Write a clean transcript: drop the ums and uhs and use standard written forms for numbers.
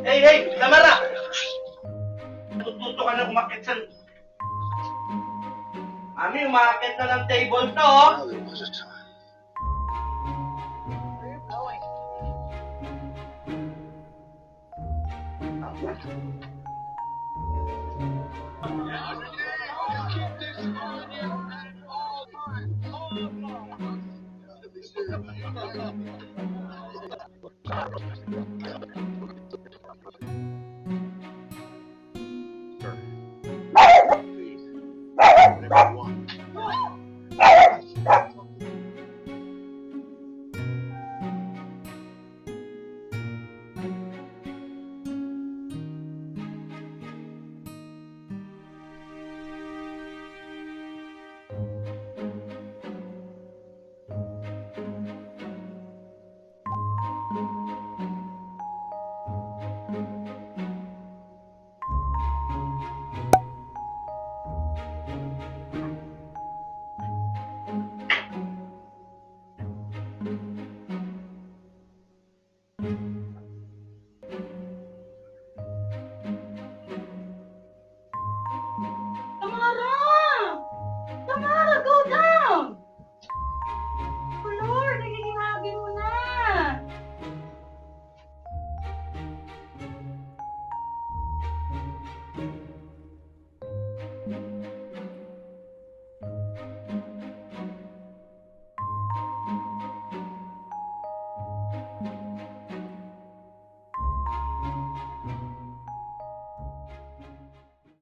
Hey, Damara! Tututo ka na umakit sa... Mami, umakit na ng table to, oh! Now there was a time. Where are you going? Please. Whatever you want.